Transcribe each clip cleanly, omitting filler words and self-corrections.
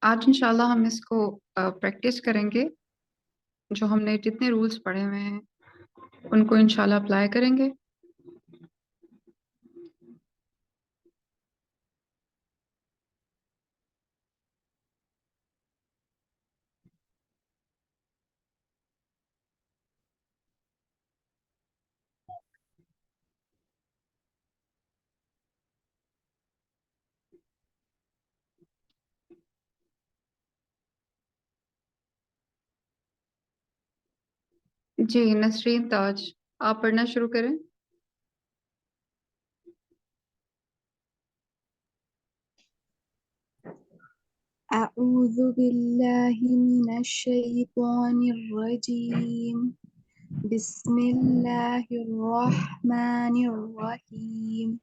آج انشاءاللہ ہم اس کو پریکٹس کریں گے. جو ہم نے جتنے رولز پڑھے ہوئے ہیں ان کو انشاءاللہ اپلائی کریں گے. جی نسرین تاج، آپ پڑھنا شروع کریں. أعوذ بالله من الشيطان الرجيم. بسم الله الرحمن الرحيم.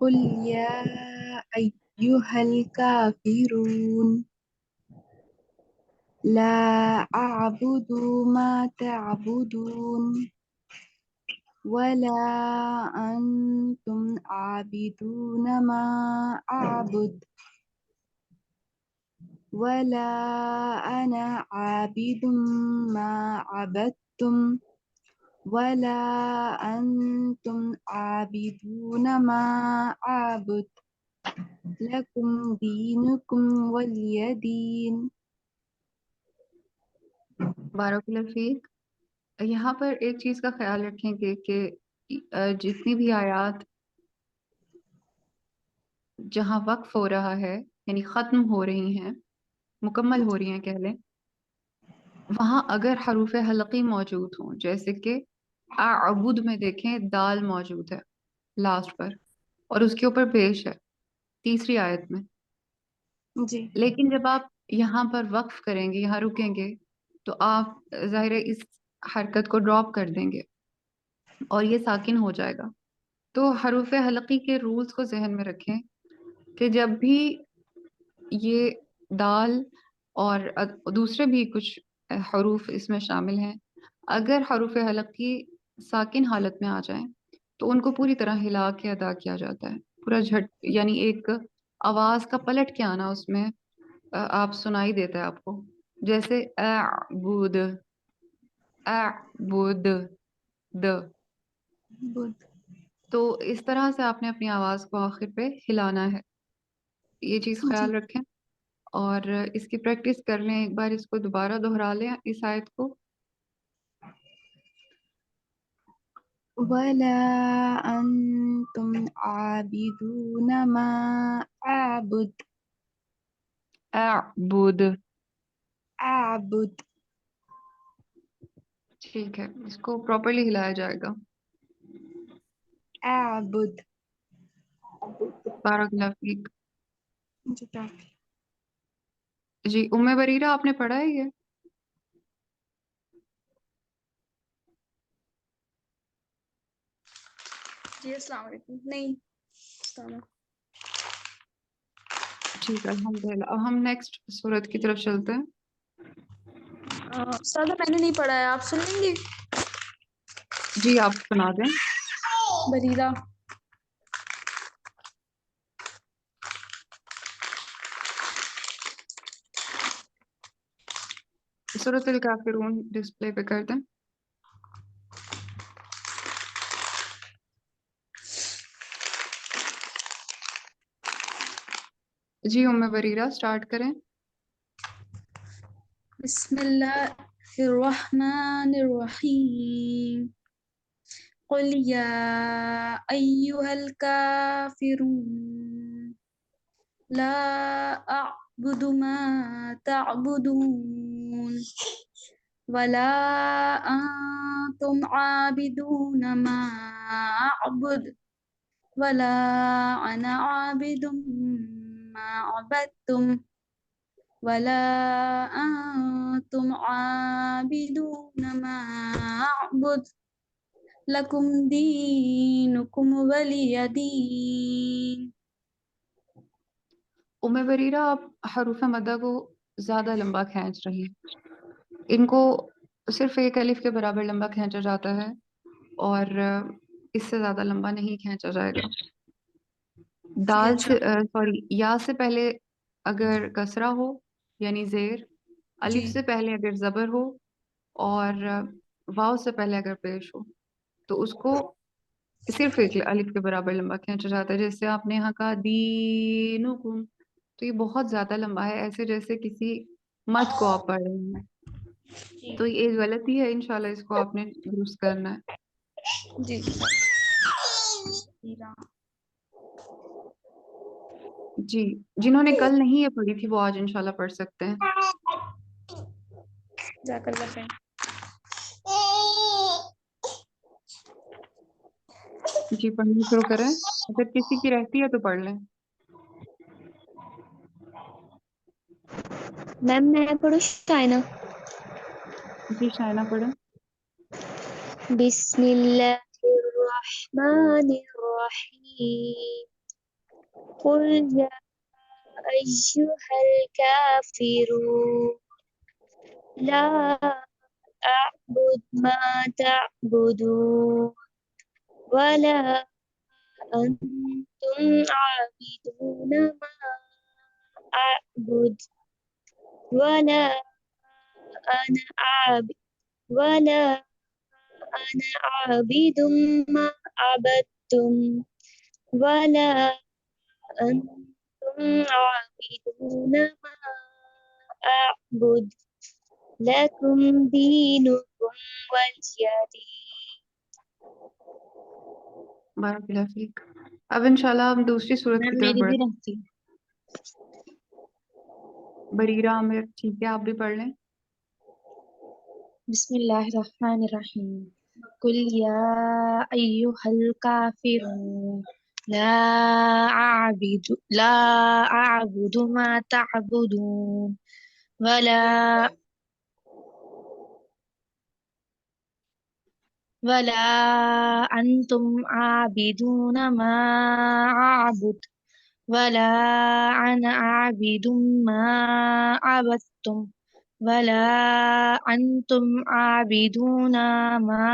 قل يا أيها الكافرون لا أعبد ما تعبدون ولا أنتم عابدون ما أعبد ولا أنا عابد ما عبدتم ولا أنتم عابدون ما أعبد لكم دينكم ولي دين. بارک اللہ فیک. یہاں پر ایک چیز کا خیال رکھیں گے کہ جتنی بھی آیات جہاں وقف ہو رہا ہے یعنی ختم ہو رہی ہیں، مکمل ہو رہی ہیں کہہ لیں، وہاں اگر حروف حلقی موجود ہوں، جیسے کہ اعبد میں دیکھیں دال موجود ہے لاسٹ پر اور اس کے اوپر پیش ہے تیسری آیت میں. جی لیکن جب آپ یہاں پر وقف کریں گے، یہاں رکیں گے، تو آپ ظاہر ہے اس حرکت کو ڈراپ کر دیں گے اور یہ ساکن ہو جائے گا. تو حروف حلقی کے رولز کو ذہن میں رکھیں کہ جب بھی یہ دال اور دوسرے بھی کچھ حروف اس میں شامل ہیں، اگر حروف حلقی ساکن حالت میں آ جائیں تو ان کو پوری طرح ہلا کے ادا کیا جاتا ہے. پورا جھٹ یعنی ایک آواز کا پلٹ کے آنا اس میں آپ سنائی دیتا ہے آپ کو، جیسے اعبد اعبد د. بدھ. تو اس طرح سے آپ نے اپنی آواز کو آخر پہ ہلانا ہے. یہ چیز جی خیال رکھیں اور اس کی پریکٹس کر لیں. ایک بار اس کو دوبارہ دہرا لیں اس آیت کو. ولا أنتم عابدون ما أعبد اعبد. أعبد. ٹھیک ہے، اس کو پراپرلی ہلایا جائے گا. أعبد. بارک اللہ فیک. جی کافی. جی بریرہ آپ نے پڑھا ہے یہ؟ جی السلام علیکم. نہیں السلام علیکم. ٹھیک ہے الحمدللہ. اب ہم نیکسٹ سورت کی طرف چلتے ہیں. استاذہ میں نے نہیں پڑھا ہے، آپ سن لیں گے؟ جی آپ سنا دیں. بریرہ. سورۃ الکافرون ڈسپلے پہ کر دیں. جی بریرہ سٹارٹ کریں. بسم اللہ الرحمن الرحیم. قل یا ایہا الکافرون لا اعبد ما تعبدون ولا انتم عابدون ما اعبد ولا انا عابد ما عبدتم ولا انتم عابدون ما اعبد لکم دینکم ولی دین. بریرہ آپ حروف مدہ کو زیادہ لمبا کھینچ رہی ہیں. ان کو صرف ایک الف کے برابر لمبا کھینچا جاتا ہے اور اس سے زیادہ لمبا نہیں کھینچا جائے گا. جی دال اچھا. سے سوری یا سے پہلے اگر کسرہ ہو یعنی زیر، الف جی سے پہلے اگر زبر ہو، اور واو سے پہلے اگر پیش ہو، تو اس کو صرف ایک الف کے برابر لمبا کھینچا جاتا ہے. جیسے آپ نے یہاں کہا دینکم، تو یہ بہت زیادہ لمبا ہے، ایسے جیسے کسی مت کو آپ پڑھ رہے ہیں. جی تو یہ ایک غلطی ہے، انشاءاللہ اس کو آپ نے درست کرنا ہے. جی جی، جنہوں نے کل نہیں یہ پڑھی تھی وہ آج انشاءاللہ پڑھ سکتے ہیں. جزاک اللہ خیر. جی پڑھنا شروع کریں، اگر کسی کی رہتی ہے تو پڑھ لیں. میم میں پڑھوں شائنہ؟ جی شائنہ پڑھیں. بسم اللہ الرحمن الرحیم. قل یا ایہا الکافرون لا اعبد ما تعبدون ولا انتم عابدون ما اعبد ولا انا عابد ولا أنا عابد ما عبدتم ولا أنتم عابدون ما أعبد لكم دينكم ولي دين. بارک اللہ فیک. اب انشاءاللہ ہم دوسری صورت کی میم طرف میری بھی بڑھیں. رہتی. بریرہ عامر ٹھیک ہے، آپ بھی پڑھ لیں. بسم اللہ الرحمن الرحیم. قل یا ایہا الکافرون لا أعبد ما تعبدون ولا أنتم عابدون ما أعبد ولا أنا عابد ما عبدتم ولا أنتم عابدون ما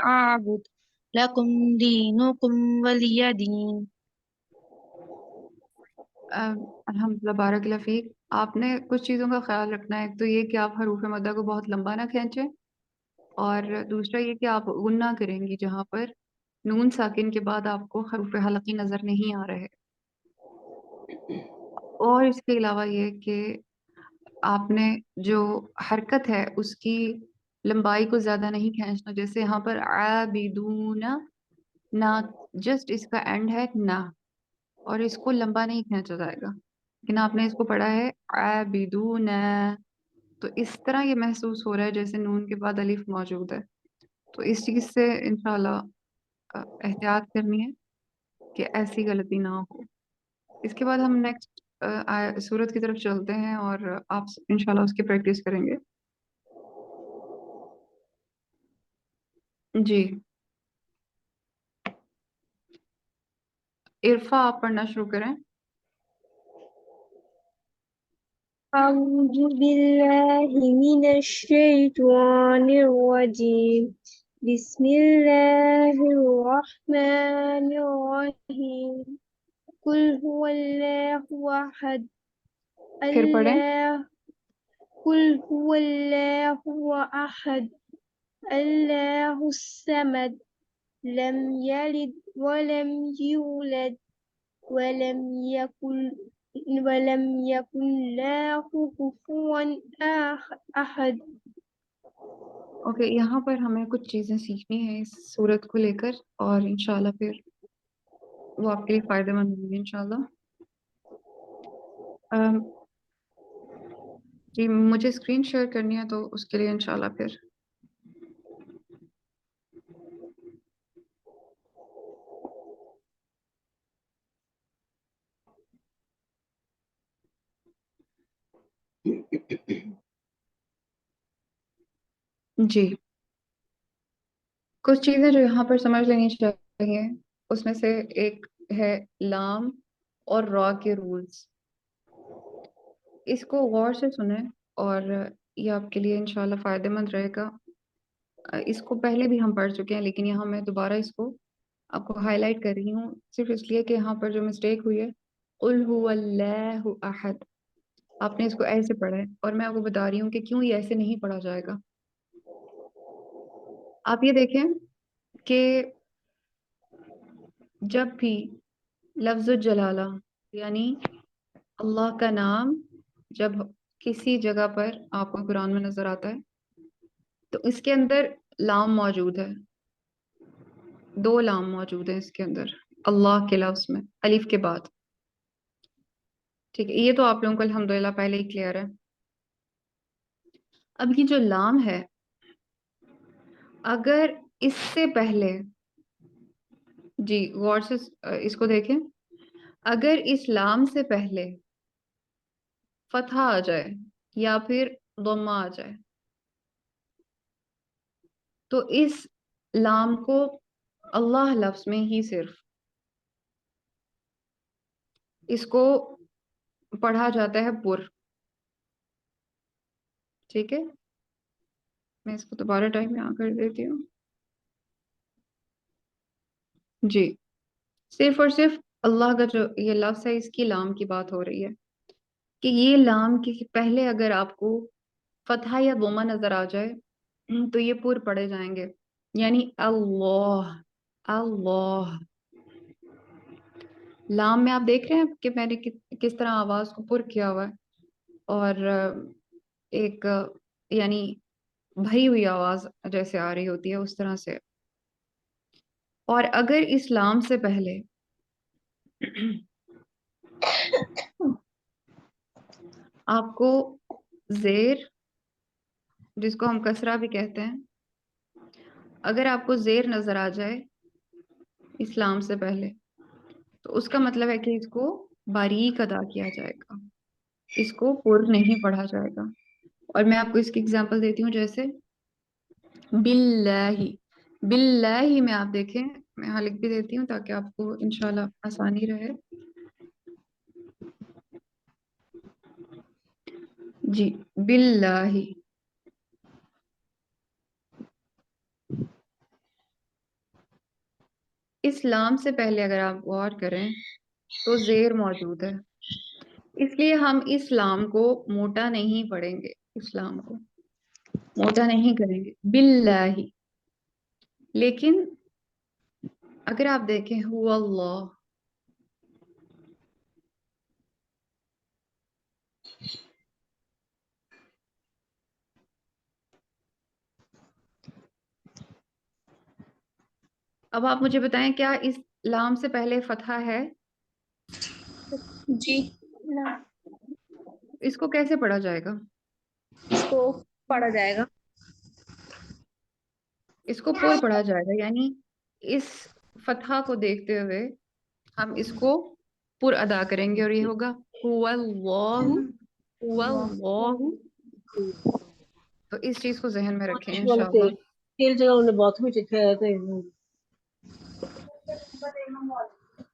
أعبد لكم دينكم ولي دين. الحمدللہ بارک اللہ فیک. آپ نے کچھ چیزوں کا خیال رکھنا ہے. ایک تو یہ کہ آپ حروف مدہ کو بہت لمبا نہ کھینچیں، اور دوسرا یہ کہ آپ غنہ کریں گی جہاں پر نون ساکن کے بعد آپ کو حروف حلقی نظر نہیں آ رہے. اور اس کے علاوہ یہ کہ آپ نے جو حرکت ہے اس کی لمبائی کو زیادہ نہیں کھینچنا. جیسے یہاں پر عابدون، نہ جسٹ اس کا اینڈ ہے نہ، اور اس کو لمبا نہیں کھینچا جائے گا. لیکن آپ نے اس کو پڑھا ہے عابدون، تو اس طرح یہ محسوس ہو رہا ہے جیسے نون کے بعد الف موجود ہے. تو اس چیز سے انشاءاللہ احتیاط کرنی ہے کہ ایسی غلطی نہ ہو. اس کے بعد ہم نیکسٹ صورت کی طرف چلتے ہیں اور آپ انشاءاللہ اس کی پریکٹس کریں گے. جی عرفا آپ پڑھنا شروع کریں. أعوذ بالله من الشيطان الرجيم. بسم الله الرحمن الرحيم. قل هو الله أحد پھر پڑھیں. الله قل هو الله أحد الله الصمد لم يلد ولم يولد ولم يكن له كفوا أحد. اوکے، یہاں پر ہمیں کچھ چیزیں سیکھنی ہیں اس صورت کو لے کر، اور انشاءاللہ پھر وہ آپ کے لیے فائدہ مند ہوں گی انشاءاللہ. جی مجھے اسکرین شیئر کرنی ہے تو اس کے لیے انشاءاللہ پھر جی کچھ چیزیں جو یہاں پر سمجھ لینی چاہیے. اس میں سے ایک ہے لام اور را کے رولز. اس کو غور سے سنیں اور یہ آپ کے لیے انشاءاللہ فائدہ مند رہے گا. اس کو پہلے بھی ہم پڑھ چکے ہیں، لیکن یہاں میں دوبارہ اس کو آپ کو ہائی لائٹ کر رہی ہوں، صرف اس لیے کہ یہاں پر جو مسٹیک ہوئی ہے قل هو اللہ احد، آپ نے اس کو ایسے پڑھا ہے اور میں آپ کو بتا رہی ہوں کہ کیوں یہ ایسے نہیں پڑھا جائے گا. آپ یہ دیکھیں کہ جب بھی لفظ جلالہ یعنی اللہ کا نام جب کسی جگہ پر آپ کو قرآن میں نظر آتا ہے تو اس کے اندر لام موجود ہے. 2 لام موجود ہیں اس کے اندر اللہ کے لفظ میں الف کے بعد. ٹھیک ہے, یہ تو آپ لوگوں کو الحمدللہ پہلے ہی کلیئر ہے. اب یہ جو لام ہے اگر اس سے پہلے, جی غور سے اس کو دیکھیں, اگر اس لام سے پہلے فتح آ جائے یا پھر ضمہ آ جائے تو اس لام کو اللہ لفظ میں ہی صرف اس کو پڑھا جاتا ہے پر. ٹھیک ہے, میں اس کو دوبارہ ٹائم یہاں کر دیتی ہوں. جی صرف اور صرف اللہ کا جو یہ لفظ ہے اس کی لام کی بات ہو رہی ہے کہ یہ لام کے پہلے اگر آپ کو فتح یا ضمہ نظر آ جائے تو یہ پر پڑھے جائیں گے, یعنی اللہ اللہ. لام میں آپ دیکھ رہے ہیں کہ میں نے کس طرح آواز کو پر کیا ہوا ہے اور ایک یعنی بھری ہوئی آواز جیسے آ رہی ہوتی ہے اس طرح سے. اور اگر اس لام سے پہلے آپ کو زیر جس کو ہم کسرہ بھی کہتے ہیں, اگر آپ کو زیر نظر آ جائے اسلام سے پہلے تو اس کا مطلب ہے کہ اس کو باریک ادا کیا جائے گا, اس کو پر نہیں پڑھا جائے گا. اور میں آپ کو اس کی اگزامپل دیتی ہوں, جیسے باللہ. باللہ میں آپ دیکھیں, میں یہاں لکھ بھی دیتی ہوں تاکہ آپ کو انشاءاللہ آسانی رہے. جی باللہ, اسلام سے پہلے اگر آپ غور کریں تو زیر موجود ہے, اس لیے ہم اسلام کو موٹا نہیں پڑھیں گے, اسلام کو موٹا نہیں کریں گے باللہ. لیکن اگر آپ دیکھیں هو اللہ, اب آپ مجھے بتائیں کیا اس لام سے پہلے فتحہ ہے؟ جی اس کو کیسے پڑھا جائے گا؟ اس کو پڑھا جائے گا اس کو پر پڑھا جائے گا, یعنی اس فتحہ کو دیکھتے ہوئے ہم اس کو پر ادا کریں گے اور یہ ہوگا هو اللہ هو اللہ. تو اس چیز کو ذہن میں رکھیں انشاءاللہ. تیل جگہ انہیں باتھ میں چکھا ہے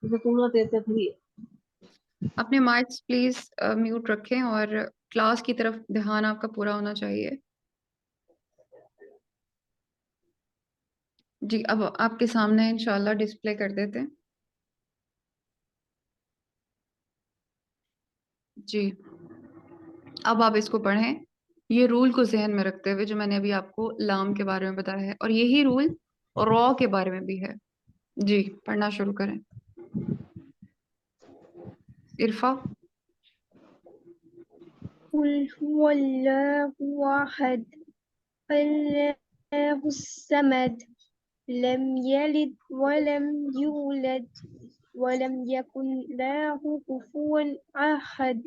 تو تم تیتے تھی. اپنے مائکس پلیز میوٹ رکھیں اور کلاس کی طرف دھیان آپ کا پورا ہونا چاہیے. جی اب آپ کے سامنے انشاءاللہ ڈسپلے کر دیتے ہیں. جی اب آپ اس کو پڑھیں, یہ رول کو ذہن میں رکھتے ہوئے جو میں نے ابھی آپ کو لام کے بارے میں بتایا ہے, اور یہی رول را کے بارے میں بھی ہے. جی پڑھنا شروع کریں. عرفا. قل هو الله أحد الله الصمد لم يلد ولم يولد ولم يكن له كفوا أحد.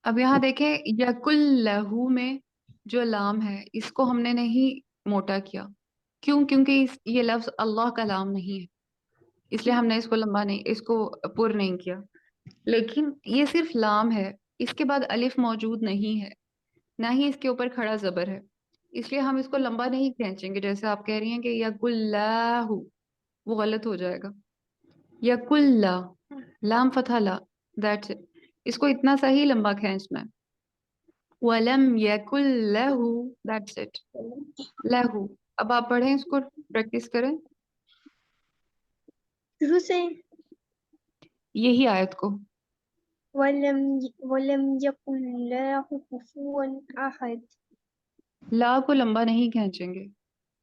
اب یہاں دیکھیں یکل لہو میں جو لام ہے اس کو ہم نے نہیں موٹا کیا. کیوں؟ کیونکہ یہ لفظ اللہ کا لام نہیں ہے, اس لیے ہم نے اس کو لمبا نہیں, اس کو پر نہیں کیا. لیکن یہ صرف لام ہے, اس کے بعد الف موجود نہیں ہے, نہ ہی اس کے اوپر کھڑا زبر ہے, اس لیے ہم اس کو لمبا نہیں کھینچیں گے جیسے آپ کہہ رہی ہیں کہ یکلہ, وہ غلط ہو جائے گا. یکلہ لام فتح لا, دیٹس اٹ. اس کو اتنا سا ہی لمبا کھینچنا ہے. وَلَمْ يَكُنْ لَهُ, that's it. لہو. اب آپ پڑھیں, اس کو پریکٹس کریں شروع سے یہی آیت کو. ولم يكن له كفوا أحد. لا کو لمبا نہیں کھینچیں گے.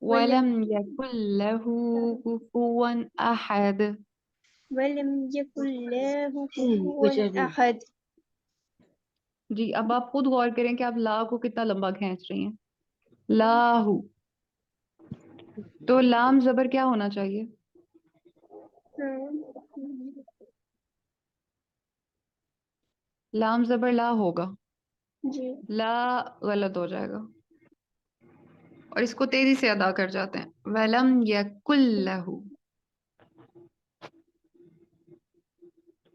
ولم وَلَمْ يَكُنْ لَهُ كُفُوًا أَحَدٌ. ولم يكن له كفوا کچھ ابھی أحد. جی اب آپ خود غور کریں کہ آپ لا کو کتنا لمبا کھینچ رہی ہیں. لاہو. تو لام زبر کیا ہونا چاہیے؟ لام زبر لا ہوگا. جی لا غلط ہو جائے گا اور اس کو تیزی سے ادا کر جاتے ہیں. وَلَمْ يَكُنْ لَهُ.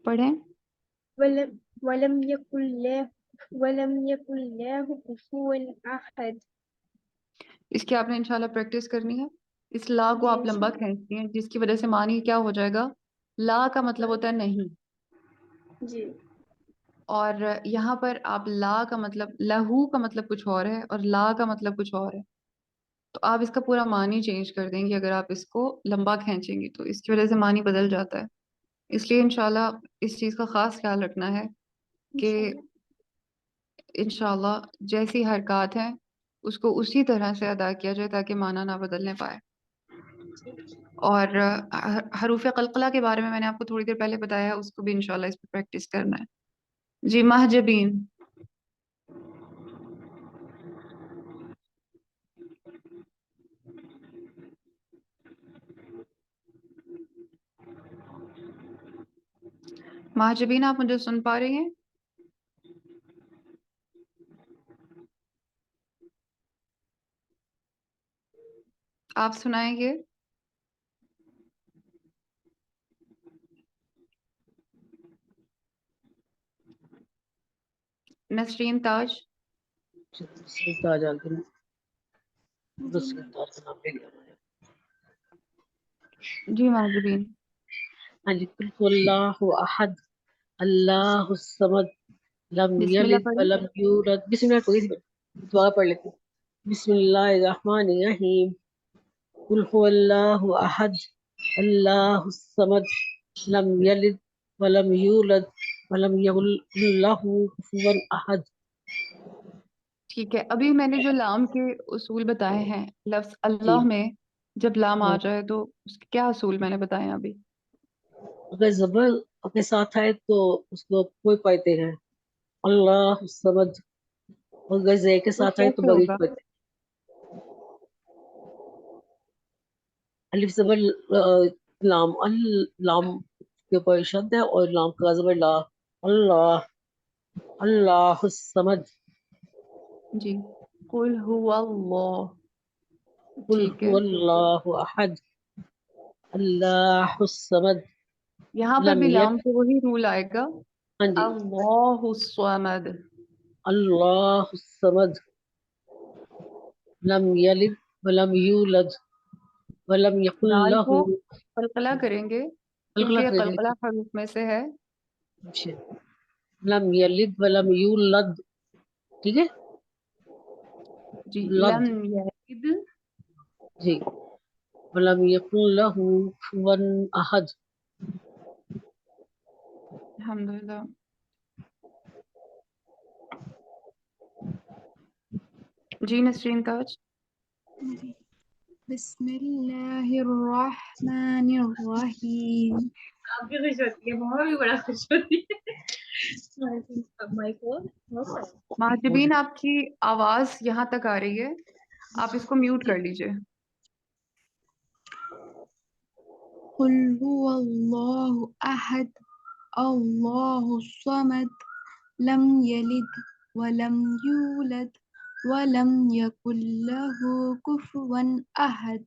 پڑھیں. ولم يكن له كفوا أحد. اس کی آپ نے انشاءاللہ پریکٹس کرنی ہے. اس لا کو جی آپ لمبا کھینچتی ہیں جس کی وجہ سے معنی کیا ہو جائے گا؟ لا کا مطلب ہوتا ہے نہیں، جی اور یہاں پر آپ لا کا مطلب لہو کا مطلب کچھ اور ہے اور لا کا مطلب کچھ اور ہے. تو آپ اس کا پورا معنی چینج کر دیں گی اگر آپ اس کو لمبا کھینچیں گی تو اس کی وجہ سے معنی بدل جاتا ہے. اس لیے انشاءاللہ اس چیز کا خاص خیال رکھنا ہے کہ انشاءاللہ جیسی حرکات ہیں اس کو اسی طرح سے ادا کیا جائے تاکہ معنی نہ بدلنے پائے. اور حروف قلقلہ کے بارے میں نے آپ کو تھوڑی دیر پہلے بتایا، اس کو بھی انشاءاللہ اس پہ پریکٹس کرنا ہے. جی محجبین. محجبین آپ مجھے سن پا رہی ہیں؟ آپ سنائیں گے؟ نسرین تاج. آ جاتے ہیں دوسرے دور سے نام لے لیا میں نے. جی محجبین. ہاں جی. قل هو اللہ احد اللہ الصمد لم بسم اللہ یلد پڑھیں. ولم یولد. بسم اللہ کوئی دعا پڑھ لیتے ہیں. بسم اللہ الرحمن الرحیم. قل هو اللہ احد اللہ الصمد لم یلد ولم یولد ولم یکن له کفوا احد. ٹھیک ہے. ابھی میں نے جو لام کے اصول بتائے ہیں، لفظ جی اللہ میں جب لام آ ہاں. جائے تو اس کے کیا اصول میں نے بتائے ہیں ابھی؟ اگر زبر اپنے ساتھ آئے تو اس کو کوئی پڑھتے ہیں اللہ الصمد، اور اگر زے کے تو ساتھ آئے تو کیسے بغیر ہوگا؟ پڑھتے ہیں. الف زبر لام لام کے اوپر شد ہے اور لام کا زبر لا. اللہ اللہ الصمد. جی. قل هو اللہ. قل ٹھیک ہے. هو اللہ احد اللہ الصمد یہاں پر لم بھی لام یلد. سے وہی رول آئے گا. ہاں جی. اللہ الصمد. اللہ الصمد لم یلد ولم یولد ولم یکن دال له. کو قلقلہ کریں گے کیونکہ قلقلہ یہ کریں گے. قلقلہ حروف میں سے ہے. اچھا. لم یلد ولم یولد. ٹھیک ہے. جی. لد. لم یلد. جی. ولم یکن له کفوا احد. الحمدللہ. جی نسرین تاج. بسم اللہ الرحمن الرحیم. آپ بھی خوش ہوتی ہے، ماما بھی بڑا خوش ہوتی ہے. محجبین آپ کی آواز یہاں تک آ رہی ہے، آپ اس کو میوٹ کر لیجئے. قل هو اللہ احد اللہ الصمد لم یلد ولم یولد ولم یکن له کفوا احد.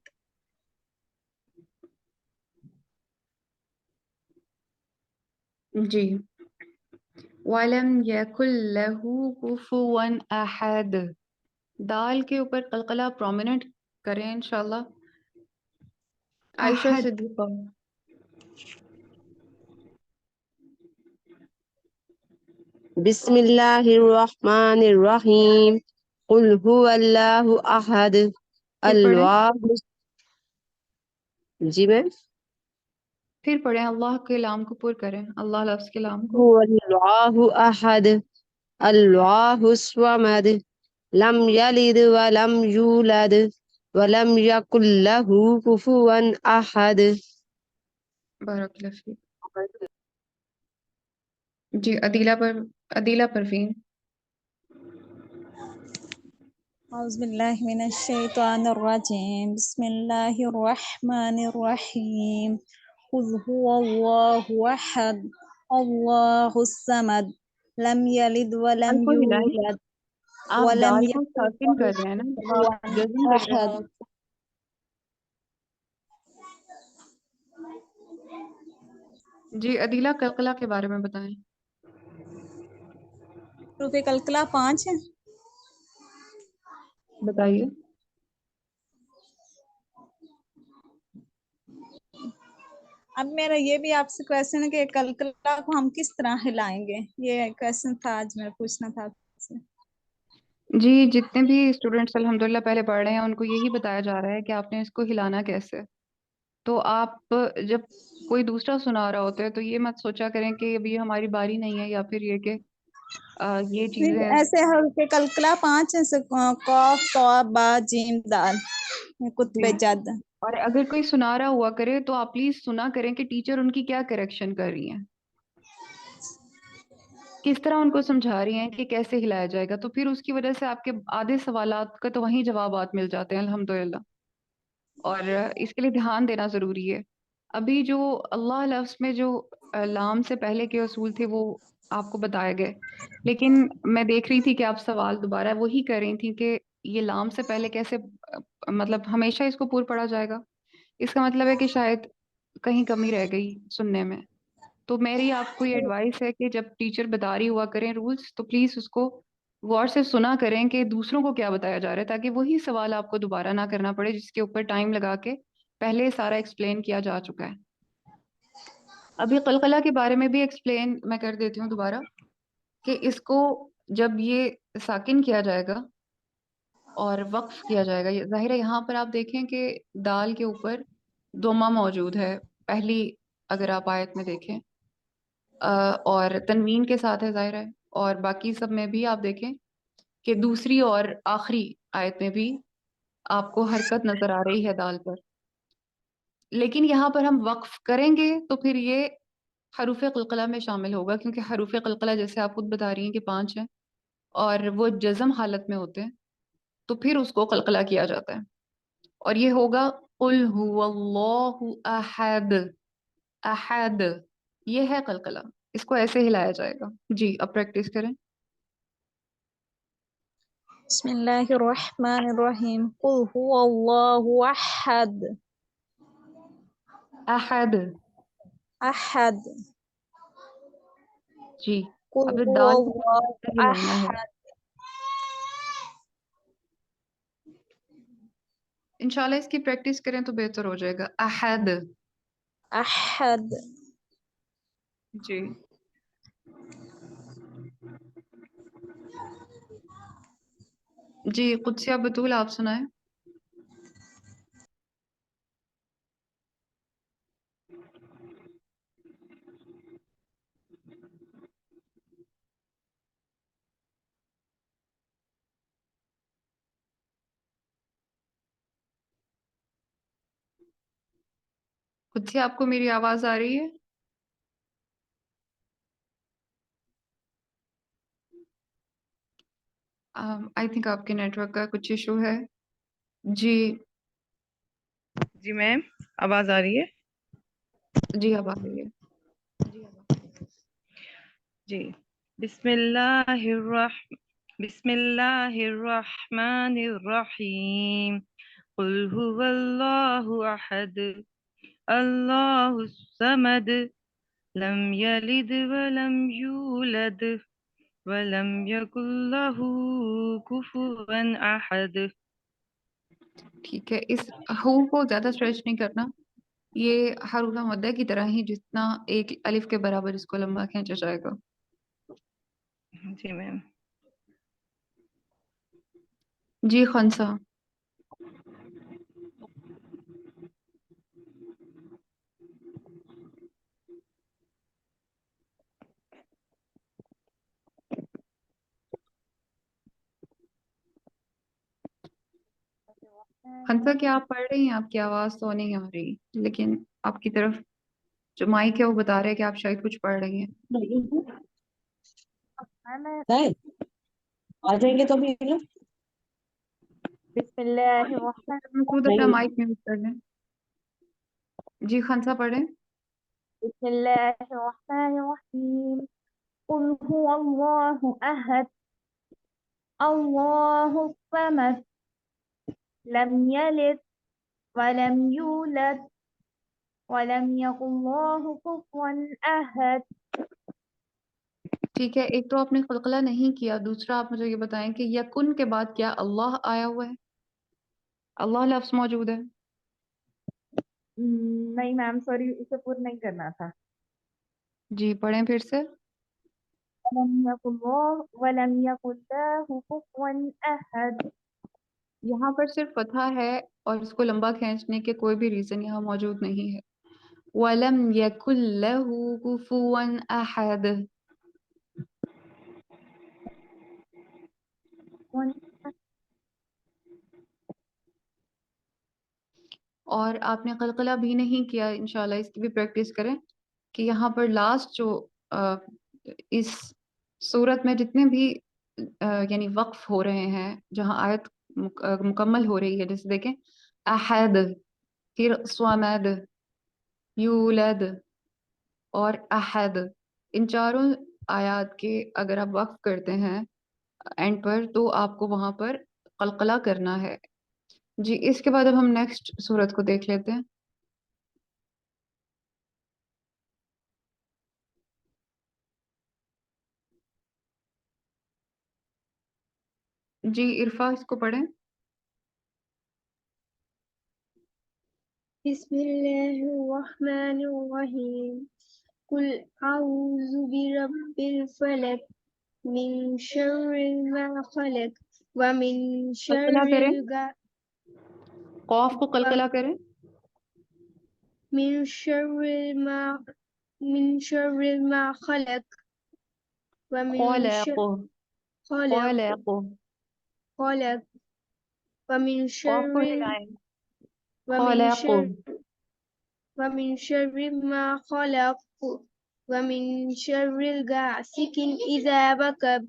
جی. وَلَمْ يَكُنْ لَهُ كُفُوًا أَحَدٌ. دال کے اوپر قلقلہ پرومیننٹ کریں انشاءاللہ. عائشہ احد. صدیقہ. بسم اللہ الرحمن الرحیم. قل هو اللہ احد پھر پڑھیں. اللہ. جی میم. پھر پڑھیں، اللہ کے لام کو پر کریں، اللہ لفظ کے لام کو. هو الله أحد الله الصمد لم يلد ولم يولد ولم يكن له كفوا أحد. بارک اللہ فیک. جی عدیلہ پروین. أعوذ بالله من الشيطان الرجيم بسم الله الرحمن الرحيم قل هو الله أحد الله الصمد لم يلد ولم دال کو ہلائیں، يولد آپ ولم دال کو يكن ساکن له کر رہے ہیں نا، كفوا آپ جزم کر رہے أحد. ہیں. جی عدیلہ قلقلہ کے بارے میں بتائیں. حروف قلقلہ 5 ہیں. بتائیے. اب میرا یہ بھی آپ سے کویشچن ہے کہ قلقلہ کو ہم کس طرح ہلائیں گے، یہ کویشچن تھا آج میرا پوچھنا تھا آپ سے. جی جتنے بھی اسٹوڈینٹس الحمدللہ پہلے پڑھ رہے ہیں ان کو یہی بتایا جا رہا ہے کہ آپ نے اس کو ہلانا کیسے. تو آپ جب کوئی دوسرا سنا رہا ہوتا ہے تو یہ مت سوچا کریں کہ ابھی ہماری باری نہیں ہے، یا پھر یہ کہ یہ چیزیں. ایسے حروف قلقلہ 5 ہیں، قاف طا با جیم دال جی، قطب جد. اور اگر کوئی سنا رہا ہوا کرے تو آپ پلیز سنا کریں کہ ٹیچر ان کی کیا کریکشن کر رہی ہیں، کس طرح ان کو سمجھا رہی ہیں کہ کیسے ہلایا جائے گا. تو پھر اس کی وجہ سے آپ کے آدھے سوالات کا تو وہیں جوابات مل جاتے ہیں الحمدللہ. اور اس کے لیے دھیان دینا ضروری ہے. ابھی جو اللہ لفظ میں جو لام سے پہلے کے اصول تھے وہ آپ کو بتائے گئے، لیکن میں دیکھ رہی تھی کہ آپ سوال دوبارہ وہی کر رہی تھیں کہ یہ لام سے پہلے کیسے مطلب ہمیشہ اس کو پور پڑھا جائے گا. اس کا مطلب ہے کہ شاید کہیں کمی رہ گئی سننے میں. تو میری آپ کو یہ ایڈوائس ہے کہ جب ٹیچر بتا رہی ہوا کریں رولز تو پلیز اس کو غور سے سنا کریں کہ دوسروں کو کیا بتایا جا رہا ہے، تاکہ وہی سوال آپ کو دوبارہ نہ کرنا پڑے جس کے اوپر ٹائم لگا کے پہلے سارا ایکسپلین کیا جا چکا ہے. ابھی قلقلہ کے بارے میں بھی ایکسپلین میں کر دیتی ہوں دوبارہ کہ اس کو جب یہ ساکن کیا جائے گا اور وقف کیا جائے گا، ظاہر ہے یہاں پر آپ دیکھیں کہ دال کے اوپر دوما موجود ہے پہلی، اگر آپ آیت میں دیکھیں اور تنوین کے ساتھ ہے ظاہر ہے، اور باقی سب میں بھی آپ دیکھیں کہ دوسری اور آخری آیت میں بھی آپ کو حرکت نظر آ رہی ہے دال پر. لیکن یہاں پر ہم وقف کریں گے تو پھر یہ حروف قلقلہ میں شامل ہوگا، کیونکہ حروف قلقلہ جیسے آپ خود بتا رہی ہیں کہ 5 ہیں اور وہ جزم حالت میں ہوتے ہیں، تو پھر اس کو قلقلہ کیا جاتا ہے اور یہ ہوگا قل هو اللہ احد. احد یہ ہے قلقلہ، اس کو ایسے ہلایا جائے گا. جی اب پریکٹس کریں. بسم الله الرحمن الرحيم قل هو الله أحد احد. أحد جی قل اب هو دال کو الله ہلانا ہے. أحد انشاءاللہ اس کی پریکٹس کریں تو بہتر ہو جائے گا. احد. أحد. جی جی قدسیہ بطول آپ سنائیں. قدسیہ آپ کو میری آواز آ رہی ہے؟ آئی تھنک آپ کے نیٹ ورک کا کچھ ایشو ہے. جی جی میم آواز آ رہی ہے؟ جی اب آ رہی ہے. جی بسم اللہ الرحمن الرحیم قل هو اللہ احد اللہ الصمد لم یلد ولم یولد ولم یکن له کفوا احد. ٹھیک ہے، اس ہو کو زیادہ اسٹریچ نہیں کرنا، یہ حروف مدہ کی طرح ہی جتنا ایک الف کے برابر اس کو لمبا کھینچا جائے گا. جی میم. جی خنسا. خنسا کیا آپ پڑھ رہی ہیں؟ آپ کی آواز تو نہیں آ رہی، لیکن آپ کی طرف جو مائک ہے وہ بتا رہے ہیں کہ آپ شاید کچھ پڑھ رہی ہیں. آ جائیں گے تو بھی لوگ. بسم الله الرحمن خود اپنا مائک میوٹ کر لیں. جی خنسا پڑھیں. بسم الله الرحمن الرحيم قل هو الله أحد الله الصمد لم يلد ولم يولد ولم يكن له كفوا أحد. ٹھیک ہے، ایک تو آپ نے قلقلہ نہیں کیا، دوسرا آپ مجھے یہ بتائیں کہ یکن کے بعد کیا اللہ آیا ہوا ہے؟ اللہ لفظ موجود ہے؟ نہیں میم سوری، اسے پورا نہیں کرنا تھا. جی پڑھیں پھر سے. ولم يكن له كفوا أحد. یہاں پر صرف فتحہ ہے اور اس کو لمبا کھینچنے کے کوئی بھی ریزن یہاں موجود نہیں ہے. وَلَمْ يَكُنْ لَهُ كُفُوًا أَحَدٌ. اور آپ نے قلقلہ بھی نہیں کیا، انشاءاللہ اس کی بھی پریکٹس کریں کہ یہاں پر لاسٹ جو اس صورت میں جتنے بھی یعنی وقف ہو رہے ہیں جہاں آیت مکمل ہو رہی ہے، جیسے دیکھیں احد، پھر صمد، یولد اور احد، ان چاروں آیات کے اگر آپ وقف کرتے ہیں اینڈ پر تو آپ کو وہاں پر قلقلہ کرنا ہے. جی اس کے بعد اب ہم نیکسٹ صورت کو دیکھ لیتے ہیں. جی عرفا اس کو پڑھیں. بسم الله الرحمن الرحيم قل أعوذ برب الفلق من شر ما خلق ومن قلقلہ شر کریں، قوف کو قلقلہ کریں. من شر ما من شر ما خلق ومن شر خلق خلق خلق ومن قوف کو شر ہلائیں. ومن خلق شر ومن شر ما خلق ومن شر غاسق إذا وقب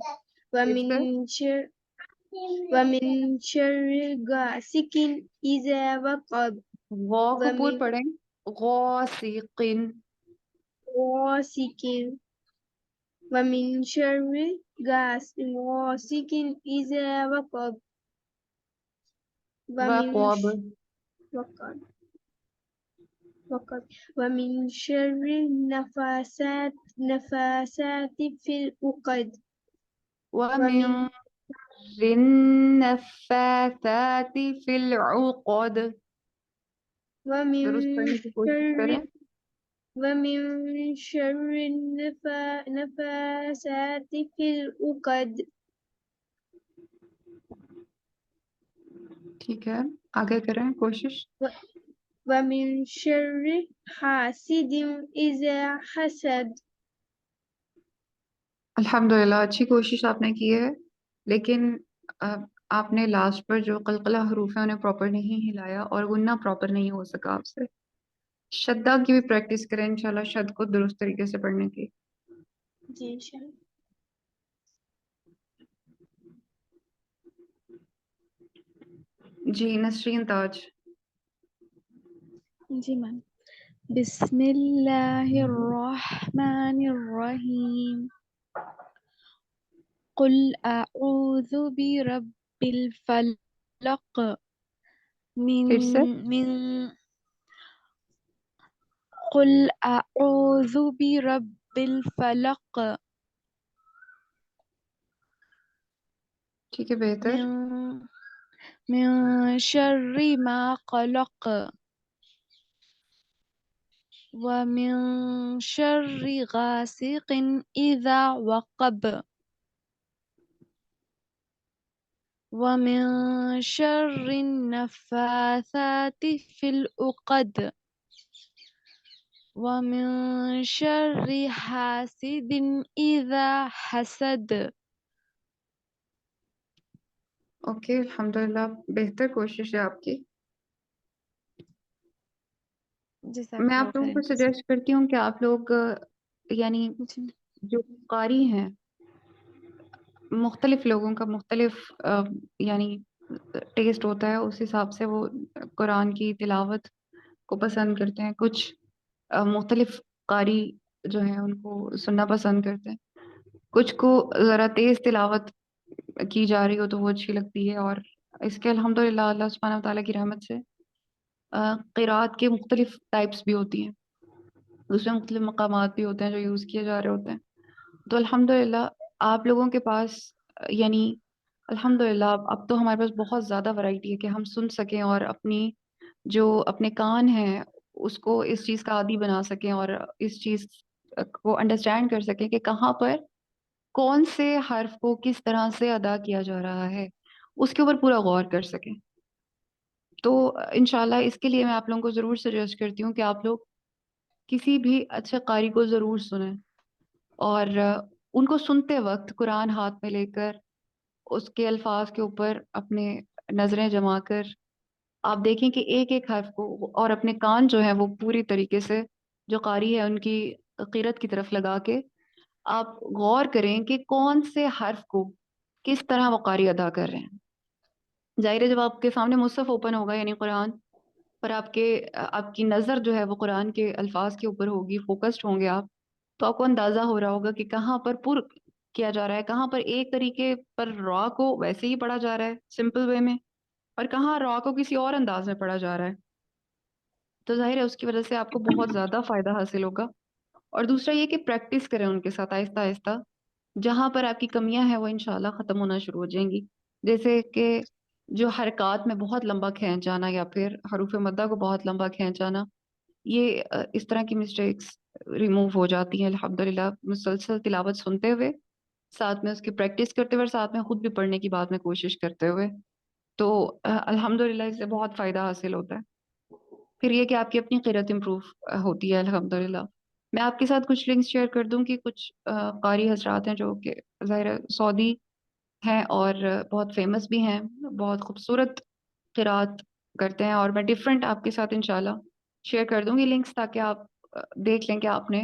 پھر سے ومن شر غاسق إذا وقب غو کو پور ومن پڑھیں. غاسقن. غاسق ومن شر غاسق إذا وقب ومن وقب. وقب وقب ومن شر نفاسات في العقد ومن ومن النفاثات في العقد. درست ومن پڑھنے کی کوشش شر کریں. ومن شر نفاسات في العقد. ٹھیک ہے آگے کریں کوشش. ومن شر حاسد إذا حسد. الحمدللہ اچھی کوشش آپ نے کی ہے، لیکن آپ نے لاسٹ پر جو قلقلہ حروف ہیں انہیں پراپر نہیں ہلایا اور غنہ پراپر نہیں ہو سکا آپ سے. شدہ کی بھی پریکٹس کریں انشاءاللہ، شد کو درست طریقے سے پڑھنے کی. جی انشاءاللہ. جی نسرین تاج. جی میم. بسم اللہ الرحمن الرحیم قل اعوذ برب الفلق پھر سے من قل اعوذ برب الفلق ٹھیک ہے بہتر. من شر ما خلق ومن شر غاسق إذا وقب ومن شر النفاثات في العقد ومن شر حاسد إذا حسد. اوکے الحمدللہ بہتر کوشش ہے آپ کی. جزاک میں اللہ آپ لوگوں کو خیر. سجیسٹ کرتی ہوں کہ آپ لوگ یعنی جی جو قاری ہیں، مختلف لوگوں کا مختلف یعنی ٹیسٹ ہوتا ہے، اس حساب سے وہ قرآن کی تلاوت کو پسند کرتے ہیں. کچھ مختلف قاری جو ہیں ان کو سننا پسند کرتے ہیں، کچھ کو ذرا تیز تلاوت کی جا رہی ہو تو وہ اچھی لگتی ہے. اور اس کے الحمدللہ اللہ سبحانہ و تعالیٰ کی رحمت سے قرات کے مختلف ٹائپس بھی ہوتی ہیں، اس میں مختلف مقامات بھی ہوتے ہیں جو یوز کیے جا رہے ہوتے ہیں. تو الحمدللہ آپ لوگوں کے پاس یعنی الحمدللہ اب تو ہمارے پاس بہت زیادہ ورائٹی ہے کہ ہم سن سکیں اور اپنی جو اپنے کان ہیں اس کو اس چیز کا عادی بنا سکیں اور اس چیز کو انڈرسٹینڈ کر سکیں کہ کہاں پر کون سے حرف کو کس طرح سے ادا کیا جا رہا ہے، اس کے اوپر پورا غور کر سکیں. تو انشاءاللہ اس کے لیے میں آپ لوگوں کو ضرور سجیسٹ کرتی ہوں کہ آپ لوگ کسی بھی اچھے قاری کو ضرور سنیں، اور ان کو سنتے وقت قرآن ہاتھ میں لے کر اس کے الفاظ کے اوپر اپنے نظریں جما کر آپ دیکھیں کہ ایک ایک حرف کو، اور اپنے کان جو ہے وہ پوری طریقے سے جو قاری ہے ان کی قرت کی طرف لگا کے آپ غور کریں کہ کون سے حرف کو کس طرح وہ قاری ادا کر رہے ہیں. ظاہر ہے جب آپ کے سامنے مصحف اوپن ہوگا یعنی قرآن پر آپ کی نظر جو ہے وہ قرآن کے الفاظ کے اوپر ہوگی، فوکسڈ ہوں گے آپ، تو آپ کو اندازہ ہو رہا ہوگا کہ کہاں پر پر کیا جا رہا ہے، کہاں پر ایک طریقے پر را کو ویسے ہی پڑھا جا رہا ہے سمپل وے میں، اور کہاں را کو کسی اور انداز میں پڑھا جا رہا ہے. تو ظاہر ہے اس کی وجہ سے آپ کو بہت زیادہ فائدہ حاصل ہوگا. اور دوسرا یہ کہ پریکٹس کریں ان کے ساتھ آہستہ آہستہ، جہاں پر آپ کی کمیاں ہیں وہ انشاءاللہ ختم ہونا شروع ہو جائیں گی. جیسے کہ جو حرکات میں بہت لمبا کھینچ جانا یا پھر حروف مدہ کو بہت لمبا کھینچ جانا، یہ اس طرح کی مسٹیکس ریموو ہو جاتی ہیں الحمدللہ مسلسل تلاوت سنتے ہوئے، ساتھ میں اس کی پریکٹس کرتے ہوئے، ساتھ میں خود بھی پڑھنے کی بعد میں کوشش کرتے ہوئے. تو الحمدللہ اس سے بہت فائدہ حاصل ہوتا ہے. پھر یہ کہ آپ کی اپنی قرأت امپروو ہوتی ہے الحمدللہ. میں آپ کے ساتھ کچھ لنکس شیئر کر دوں کہ کچھ قاری حضرات ہیں جو کہ ظاہر سعودی ہیں اور بہت فیمس بھی ہیں، بہت خوبصورت قرات کرتے ہیں، اور میں ڈفرینٹ آپ کے ساتھ انشاءاللہ شیئر کر دوں گی لنکس تاکہ آپ دیکھ لیں کہ آپ نے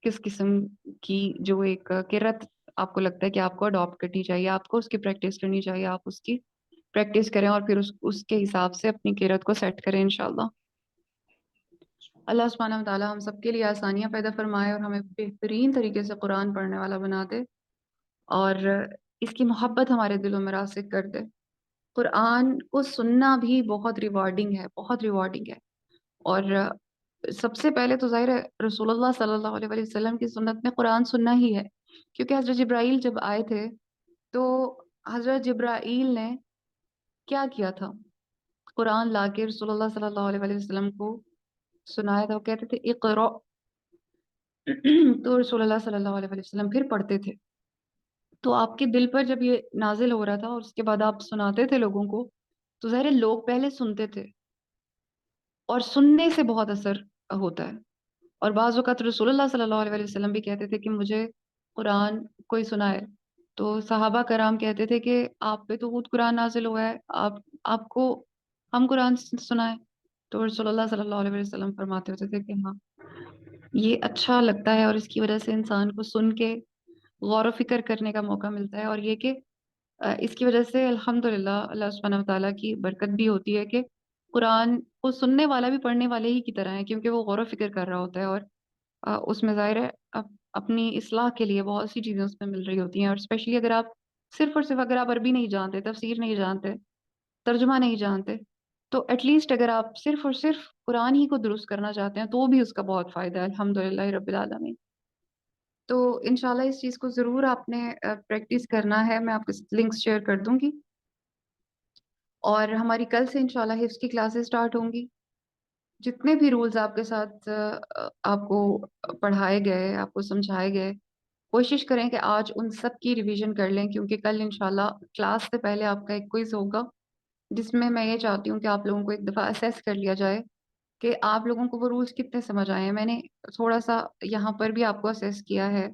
کس قسم کی جو ایک قرت آپ کو لگتا ہے کہ آپ کو اڈاپٹ کرنی چاہیے، آپ کو اس کی پریکٹس کرنی چاہیے، آپ اس کی پریکٹس کریں اور پھر اس کے حساب سے اپنی قرت کو سیٹ کریں انشاءاللہ. اللہ سبحانہ وتعالی ہم سب کے لیے آسانیاں پیدا فرمائے اور ہمیں بہترین طریقے سے قرآن پڑھنے والا بنا دے اور اس کی محبت ہمارے دلوں میں راسخ کر دے. قرآن کو سننا بھی بہت ریوارڈنگ ہے، بہت ریوارڈنگ ہے. اور سب سے پہلے تو ظاہر ہے رسول اللہ صلی اللہ علیہ وسلم کی سنت میں قرآن سننا ہی ہے، کیونکہ حضرت جبرائیل جب آئے تھے تو حضرت جبرائیل نے کیا کیا تھا، قرآن لا کے رسول اللہ صلی اللہ علیہ وسلم کو سنایا تھا. وہ کہتے تھے اقرأ، تو رسول اللہ صلی اللہ علیہ وسلم پھر پڑھتے تھے. تو آپ کے دل پر جب یہ نازل ہو رہا تھا اور اس کے بعد آپ سناتے تھے لوگوں کو، تو ظاہر ہے لوگ پہلے سنتے تھے اور سننے سے بہت اثر ہوتا ہے. اور بعض اوقات رسول اللہ صلی اللہ علیہ وسلم بھی کہتے تھے کہ مجھے قرآن کوئی سنائے، تو صحابہ کرام کہتے تھے کہ آپ پہ تو خود قرآن نازل ہوا ہے، آپ کو ہم قرآن سنائیں. تو رسول اللہ صلی اللہ علیہ وسلم فرماتے ہوتے تھے کہ ہاں یہ اچھا لگتا ہے اور اس کی وجہ سے انسان کو سن کے غور و فکر کرنے کا موقع ملتا ہے. اور یہ کہ اس کی وجہ سے الحمدللہ اللہ سبحانہ وتعالیٰ کی برکت بھی ہوتی ہے کہ قرآن کو سننے والا بھی پڑھنے والے ہی کی طرح ہے، کیونکہ وہ غور و فکر کر رہا ہوتا ہے اور اس میں ظاہر ہے اپنی اصلاح کے لیے بہت سی چیزیں اس میں مل رہی ہوتی ہیں. اور اسپیشلی اگر آپ صرف اور صرف اگر آپ عربی نہیں جانتے، تفسیر نہیں جانتے، ترجمہ نہیں جانتے، تو ایٹ لیسٹ اگر آپ صرف اور صرف قرآن ہی کو درست کرنا چاہتے ہیں تو بھی اس کا بہت فائدہ ہے الحمدللہ رب العالمین. تو انشاءاللہ اس چیز کو ضرور آپ نے پریکٹس کرنا ہے. میں آپ کو لنکس شیئر کر دوں گی. اور ہماری کل سے انشاءاللہ حفظ کی کلاسز سٹارٹ ہوں گی. جتنے بھی رولز آپ کے ساتھ آپ کو پڑھائے گئے، آپ کو سمجھائے گئے، کوشش کریں کہ آج ان سب کی ریویژن کر لیں، کیونکہ کل انشاءاللہ کلاس سے پہلے آپ کا ایک کوئز ہوگا جس میں یہ چاہتی ہوں کہ آپ لوگوں کو ایک دفعہ اسیس کر لیا جائے کہ آپ لوگوں کو وہ رولز کتنے سمجھ آئے ہیں. میں نے تھوڑا سا یہاں پر بھی آپ کو اسیس کیا ہے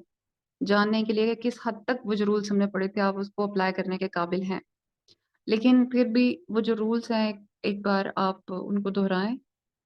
جاننے کے لیے کہ کس حد تک وہ جو رولز ہم نے پڑھے تھے آپ اس کو اپلائی کرنے کے قابل ہیں. لیکن پھر بھی وہ جو رولز ہیں ایک بار آپ ان کو دہرائیں